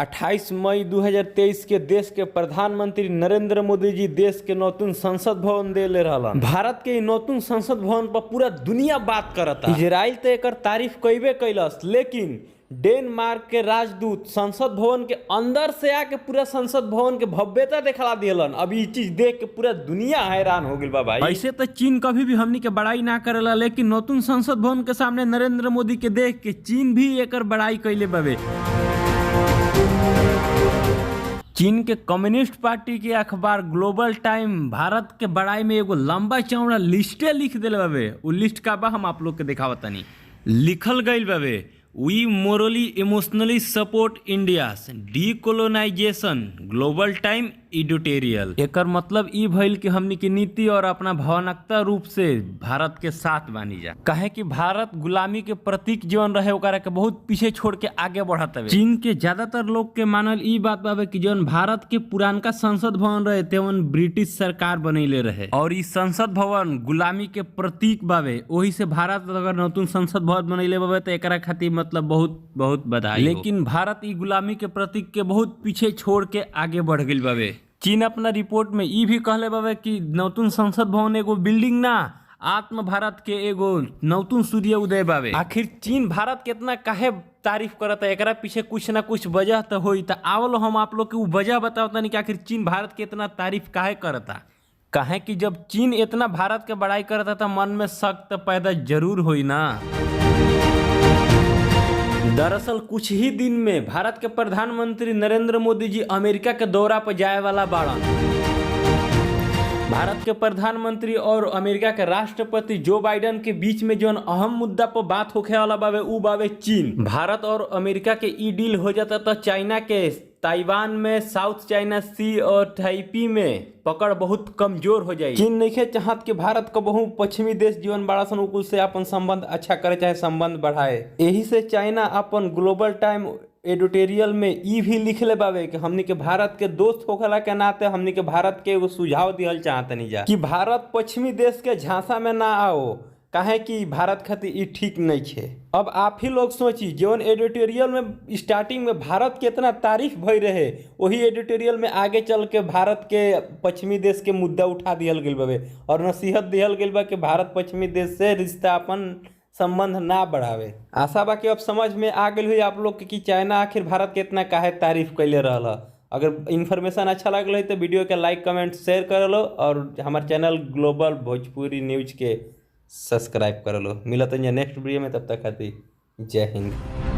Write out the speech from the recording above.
28 मई 2023 के देश के प्रधानमंत्री नरेंद्र मोदी जी देश के नतून संसद भवन देले रहलन। भारत के नतून संसद भवन पर पूरा दुनिया बात करता। इजराइल तो एक तारीफ कईबे कैलस, लेकिन डेनमार्क के राजदूत संसद भवन के अंदर से आके पूरा संसद भवन के भव्यता दिखला दिलन। अब ये चीज देख के पूरा दुनिया हैरान हो गई बा भाई। ऐसे तो चीन कभी भी हमनी के बड़ाई ना करेला, लेकिन नतून संसद भवन के सामने नरेंद्र मोदी के देख के चीन भी एकर बड़ाई कैले बावे। चीन के कम्युनिस्ट पार्टी के अखबार ग्लोबल टाइम भारत के बड़ाई में एगो लंबा चौड़ा लिस्टे लिख दिले बावे। उ लिस्ट का बा हम आप लोग के दिखावतानी। लिखल गईल बावे, we morally emotionally support India's decolonisation, global time editorial. एकर मतलब ई भइल कि हमनी की नीति और अपना भावनात्मक रूप से भारत के साथ बानी जा। काहे कि भारत गुलामी के प्रतीक जीवन रहे ओकरा के बहुत पीछे छोड़ के आगे बढ़त है। चीन के ज्यादातर लोग के मानल ई बात बावे कि जौन भारत के पुरानका संसद भवन रहे तेवन ब्रिटिश सरकार बनैले रहे और ई संसद भवन गुलामी के प्रतीक बावे। ओही से भारत अगर नतून संसद भवन बनैले बावे तो एकरा खातिर मतलब बहुत बहुत बधाई। लेकिन भारत ई गुलामी के प्रतीक के बहुत पीछे छोड़ के आगे बढ़ गइल बावे। चीन अपना रिपोर्ट में ई भी कहले बावे कि नतून संसद भवन एगो बिल्डिंग ना, आत्म भारत के एगो नतून सूर्य उदय बावे। आखिर चीन भारत के इतना काहे तारीफ करता है, एकरा पीछे कुछ ना कुछ वजह तो होई। तो आवलो हम आप लोग के वो वजह बतावतानी कि आखिर चीन भारत के इतना तारीफ काहे करता। काहे कि जब चीन इतना भारत के बड़ाई करता तो मन में शक तो पैदा जरूर होई ना। दरअसल कुछ ही दिन में भारत के प्रधानमंत्री नरेंद्र मोदी जी अमेरिका के दौरा पर जाए वाला बाड़न। भारत के प्रधानमंत्री और अमेरिका के राष्ट्रपति जो बाइडेन के बीच में जो अहम मुद्दा पर बात होखे वाला बावे उ बावे चीन। भारत और अमेरिका के ई डील हो जाता तो चाइना के ताइवान में, साउथ चाइना सी और ताइपी में पकड़ बहुत कमजोर हो जाए। चीन नहीं चाहत कि भारत को बहु पश्चिमी देश जीवन बड़ा सन उकुल से अपन संबंध अच्छा करे चाहे संबंध बढ़ाए। यही से चाइना अपन ग्लोबल टाइम एडिटोरियल में ई भी लिखले बावे कि हमनी के भारत के दोस्त होखला के नाते हमनी के भारत के एगो सुझाव दिहल चाहतनी जा कि भारत पश्चिमी देश के झांसा में ना आओ, काहे कि भारत खातिर ई ठीक नहीं है। अब आप ही लोग सोची, जौन एडिटोरियल में स्टार्टिंग में भारत के इतना तारीफ भई रहे, वही एडिटोरियल में आगे चल के भारत के पश्चिमी देश के मुद्दा उठा दिहल गइल बावे और नसीहत दिहल गइल बा कि भारत पश्चिमी देश से रिश्ता अपन संबंध ना बढ़ावे। आशा बा कि अब समझ में आ गई हुई आप लोग के कि चाइना आखिर भारत के इतना काहे तारीफ कैले रहला। अगर इन्फॉर्मेशन अच्छा लगल है तो वीडियो के लाइक कमेंट शेयर कर लो और हमारे चैनल ग्लोबल भोजपुरी न्यूज के सब्सक्राइब कर लो। मिलत है नेक्स्ट वीडियो में, तब तक खातिर जय हिंद।